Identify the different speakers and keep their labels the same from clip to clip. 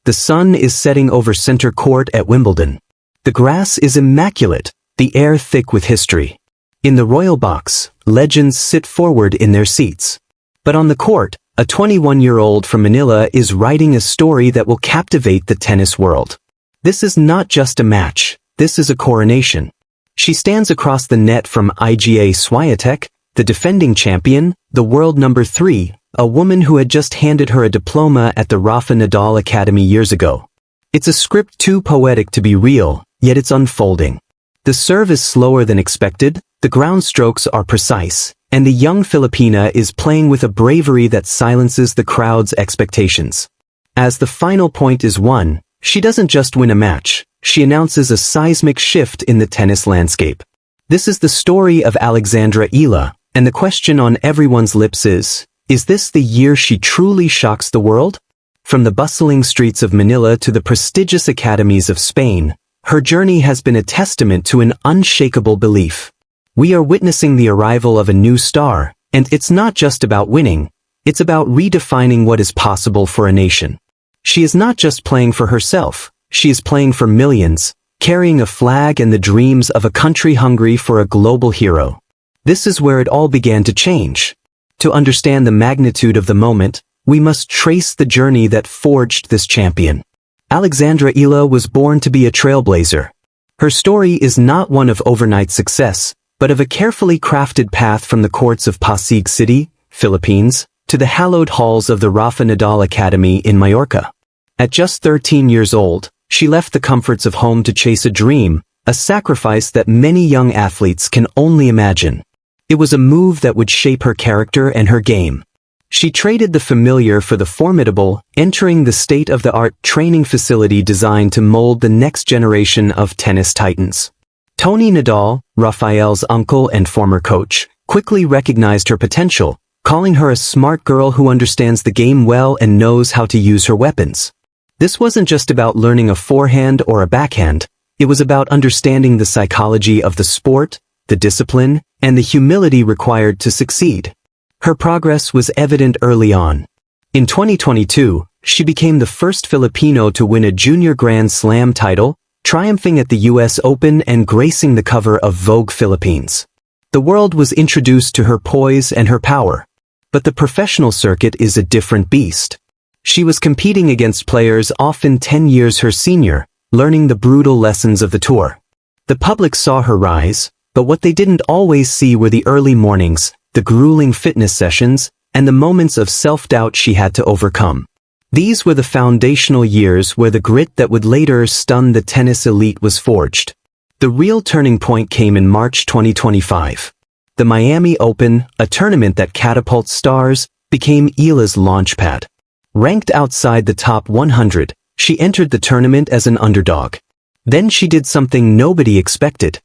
Speaker 1: The sun is setting over center court at Wimbledon. The grass is immaculate, the air thick with history. In the royal box, legends sit forward in their seats. But on the court, a 21-year-old from Manila is writing a story that will captivate the tennis world. This is not just a match, this is a coronation. She stands across the net from Iga Swiatek, the defending champion, the world number 3, a woman who had just handed her a diploma at the Rafa Nadal Academy years ago. It's a script too poetic to be real, yet it's unfolding. The serve is slower than expected, the ground strokes are precise, and the young Filipina is playing with a bravery that silences the crowd's expectations. As the final point is won, she doesn't just win a match, she announces a seismic shift in the tennis landscape. This is the story of Alexandra Eala, and the question on everyone's lips is this the year she truly shocks the world? From the bustling streets of Manila to the prestigious academies of Spain, her journey has been a testament to an unshakable belief. We are witnessing the arrival of a new star, and it's not just about winning, it's about redefining what is possible for a nation. She is not just playing for herself, she is playing for millions, carrying a flag and the dreams of a country hungry for a global hero. This is where it all began to change. To understand the magnitude of the moment, we must trace the journey that forged this champion. Alexandra Eala was born to be a trailblazer. Her story is not one of overnight success, but of a carefully crafted path from the courts of Pasig City, Philippines, to the hallowed halls of the Rafa Nadal Academy in Majorca. At just 13 years old, she left the comforts of home to chase a dream, a sacrifice that many young athletes can only imagine. It was a move that would shape her character and her game. She traded the familiar for the formidable, entering the state-of-the-art training facility designed to mold the next generation of tennis titans. Tony Nadal, Rafael's uncle and former coach, quickly recognized her potential, calling her a smart girl who understands the game well and knows how to use her weapons. This wasn't just about learning a forehand or a backhand, it was about understanding the psychology of the sport, the discipline, and the humility required to succeed. Her progress was evident early on. In 2022, she became the first Filipino to win a junior Grand Slam title, triumphing at the US Open and gracing the cover of Vogue Philippines. The world was introduced to her poise and her power. But the professional circuit is a different beast. She was competing against players often 10 years her senior, learning the brutal lessons of the tour. The public saw her rise, but what they didn't always see were the early mornings, the grueling fitness sessions, and the moments of self-doubt she had to overcome. These were the foundational years where the grit that would later stun the tennis elite was forged. The real turning point came in March 2025. The Miami Open, a tournament that catapults stars, became Eala's launchpad. Ranked outside the top 100, she entered the tournament as an underdog. Then she did something nobody expected.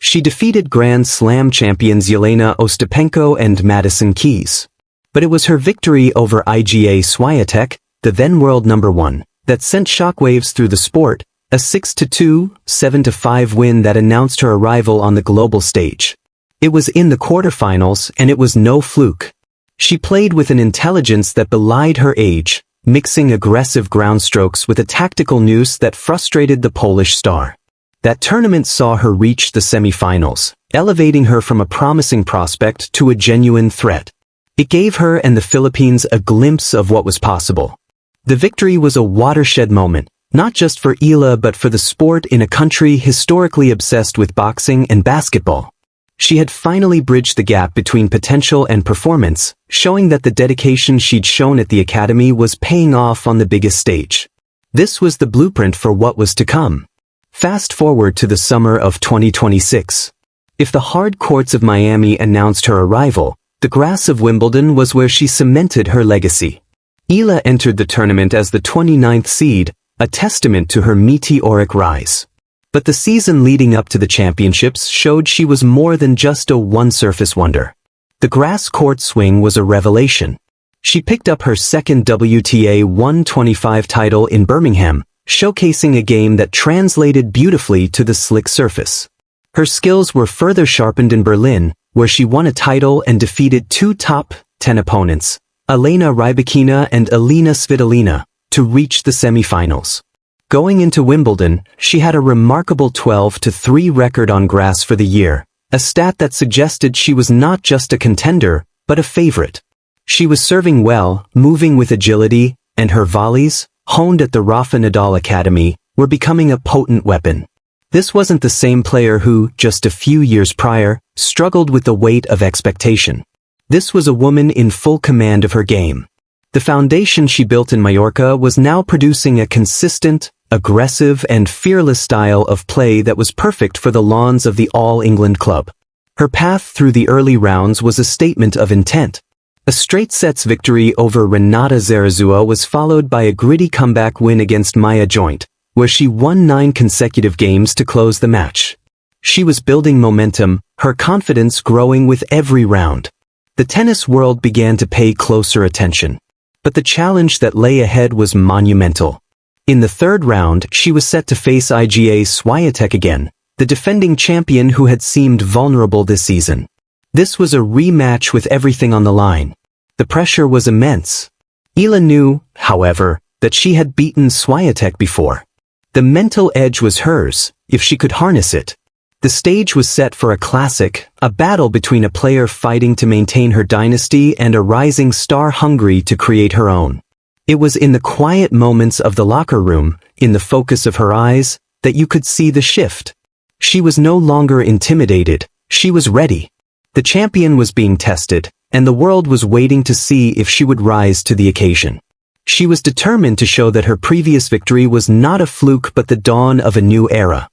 Speaker 1: She defeated Grand Slam champions Jelena Ostapenko and Madison Keys. But it was her victory over Iga Swiatek, the then world number 1, that sent shockwaves through the sport, a 6-2, 7-5 win that announced her arrival on the global stage. It was in the quarterfinals, and it was no fluke. She played with an intelligence that belied her age, mixing aggressive ground strokes with a tactical nous that frustrated the Polish star. That tournament saw her reach the semifinals, elevating her from a promising prospect to a genuine threat. It gave her and the Philippines a glimpse of what was possible. The victory was a watershed moment, not just for Eala but for the sport in a country historically obsessed with boxing and basketball. She had finally bridged the gap between potential and performance, showing that the dedication she'd shown at the academy was paying off on the biggest stage. This was the blueprint for what was to come. Fast forward to the summer of 2026. If the hard courts of Miami announced her arrival, the grass of Wimbledon was where she cemented her legacy. Eala entered the tournament as the 29th seed, a testament to her meteoric rise. But the season leading up to the championships showed she was more than just a one-surface wonder. The grass court swing was a revelation. She picked up her second WTA 125 title in Birmingham, showcasing a game that translated beautifully to the slick surface. Her skills were further sharpened in Berlin, where she won a title and defeated two top 10 opponents, Elena Rybakina and Elena Svitolina, to reach the semifinals. Going into Wimbledon, she had a remarkable 12-3 record on grass for the year, a stat that suggested she was not just a contender, but a favorite. She was serving well, moving with agility, and her volleys, honed at the Rafa Nadal Academy, were becoming a potent weapon. This wasn't the same player who, just a few years prior, struggled with the weight of expectation. This was a woman in full command of her game. The foundation she built in Mallorca was now producing a consistent, aggressive and fearless style of play that was perfect for the lawns of the All England club. Her path through the early rounds was a statement of intent. A straight sets victory over Renata Zarazua was followed by a gritty comeback win against Maya Joint, where she won 9 consecutive games to close the match. She was building momentum, her confidence growing with every round. The tennis world began to pay closer attention. But the challenge that lay ahead was monumental. In the third round, she was set to face Iga Swiatek again, the defending champion who had seemed vulnerable this season. This was a rematch with everything on the line. The pressure was immense. Eala knew, however, that she had beaten Swiatek before. The mental edge was hers, if she could harness it. The stage was set for a classic, a battle between a player fighting to maintain her dynasty and a rising star hungry to create her own. It was in the quiet moments of the locker room, in the focus of her eyes, that you could see the shift. She was no longer intimidated, she was ready. The champion was being tested, and the world was waiting to see if she would rise to the occasion. She was determined to show that her previous victory was not a fluke but the dawn of a new era.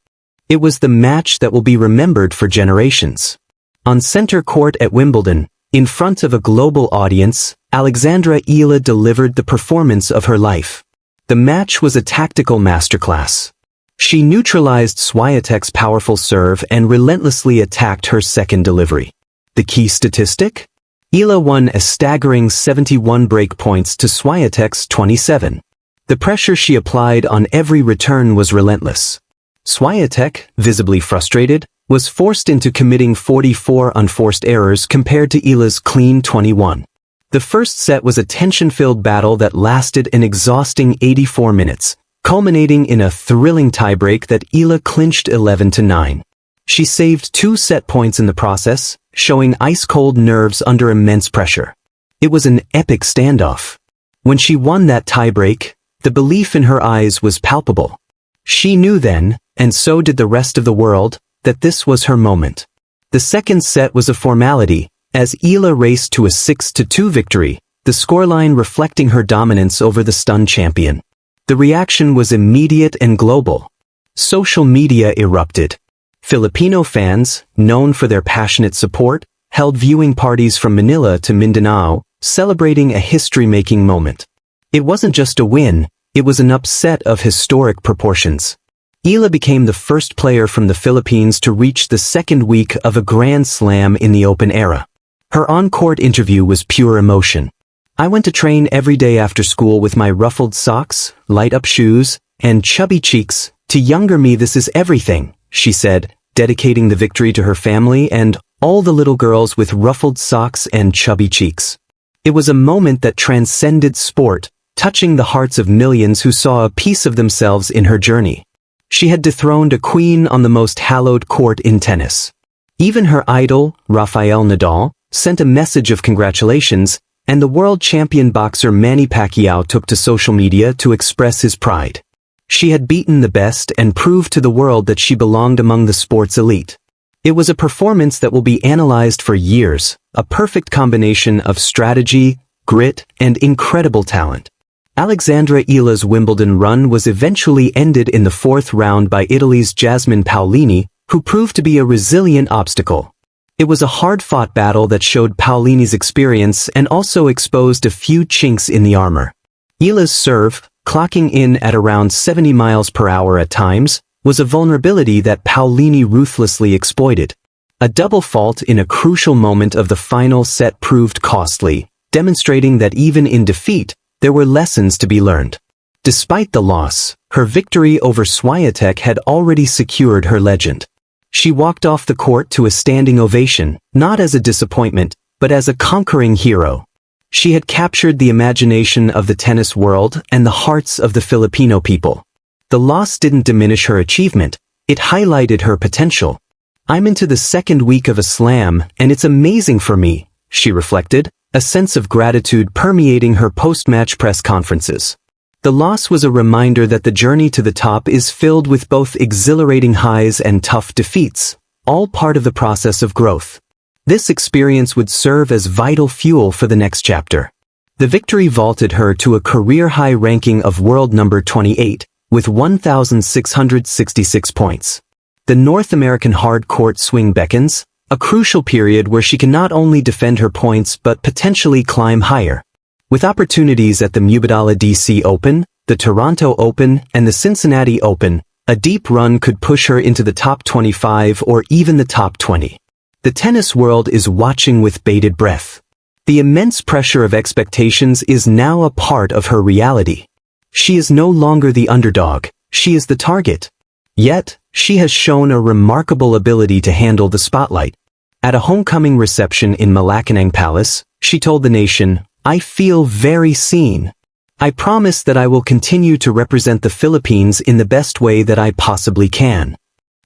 Speaker 1: It was the match that will be remembered for generations. On center court at Wimbledon, in front of a global audience, Alexandra Eala delivered the performance of her life. The match was a tactical masterclass. She neutralized Swiatek's powerful serve and relentlessly attacked her second delivery. The key statistic? Eala won a staggering 71 break points to Swiatek's 27. The pressure she applied on every return was relentless. Swiatek, visibly frustrated, was forced into committing 44 unforced errors compared to Eala's clean 21. The first set was a tension-filled battle that lasted an exhausting 84 minutes, culminating in a thrilling tiebreak that Eala clinched 11-9. She saved 2 set points in the process, showing ice-cold nerves under immense pressure. It was an epic standoff. When she won that tiebreak, the belief in her eyes was palpable. She knew then, and so did the rest of the world, that this was her moment. The second set was a formality, as Eala raced to a 6-2 victory, the scoreline reflecting her dominance over the stunned champion. The reaction was immediate and global. Social media erupted. Filipino fans, known for their passionate support, held viewing parties from Manila to Mindanao, celebrating a history-making moment. It wasn't just a win, it was an upset of historic proportions. Eala became the first player from the Philippines to reach the second week of a Grand Slam in the Open era. Her on-court interview was pure emotion. "I went to train every day after school with my ruffled socks, light-up shoes, and chubby cheeks. To younger me this is everything," she said, dedicating the victory to her family and all the little girls with ruffled socks and chubby cheeks. It was a moment that transcended sport, touching the hearts of millions who saw a piece of themselves in her journey. She had dethroned a queen on the most hallowed court in tennis. Even her idol, Rafael Nadal, sent a message of congratulations, and the world champion boxer Manny Pacquiao took to social media to express his pride. She had beaten the best and proved to the world that she belonged among the sport's elite. It was a performance that will be analyzed for years, a perfect combination of strategy, grit, and incredible talent. Alexandra Eala's Wimbledon run was eventually ended in the 4th round by Italy's Jasmine Paolini, who proved to be a resilient obstacle. It was a hard-fought battle that showed Paolini's experience and also exposed a few chinks in the armor. Eala's serve, clocking in at around 70 miles per hour at times, was a vulnerability that Paolini ruthlessly exploited. A double fault in a crucial moment of the final set proved costly, demonstrating that even in defeat, there were lessons to be learned. Despite the loss, her victory over Swiatek had already secured her legend. She walked off the court to a standing ovation, not as a disappointment, but as a conquering hero. She had captured the imagination of the tennis world and the hearts of the Filipino people. The loss didn't diminish her achievement, it highlighted her potential. "I'm into the second week of a slam, and it's amazing for me," she reflected, a sense of gratitude permeating her post-match press conferences. The loss was a reminder that the journey to the top is filled with both exhilarating highs and tough defeats, all part of the process of growth. This experience would serve as vital fuel for the next chapter. The victory vaulted her to a career-high ranking of world number 28, with 1,666 points. The North American hard court swing beckons, a crucial period where she can not only defend her points but potentially climb higher. With opportunities at the Wimbledon DC Open, the Toronto Open, and the Cincinnati Open, a deep run could push her into the top 25 or even the top 20. The tennis world is watching with bated breath. The immense pressure of expectations is now a part of her reality. She is no longer the underdog, she is the target. Yet, she has shown a remarkable ability to handle the spotlight. At a homecoming reception in Malacanang Palace, she told the nation, "I feel very seen. I promise that I will continue to represent the Philippines in the best way that I possibly can."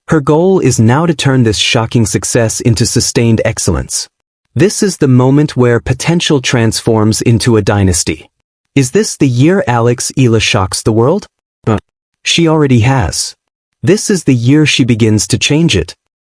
Speaker 1: Her goal is now to turn this shocking success into sustained excellence. This is the moment where potential transforms into a dynasty. Is this the year Eala shocks the world? She already has. This is the year she begins to change it.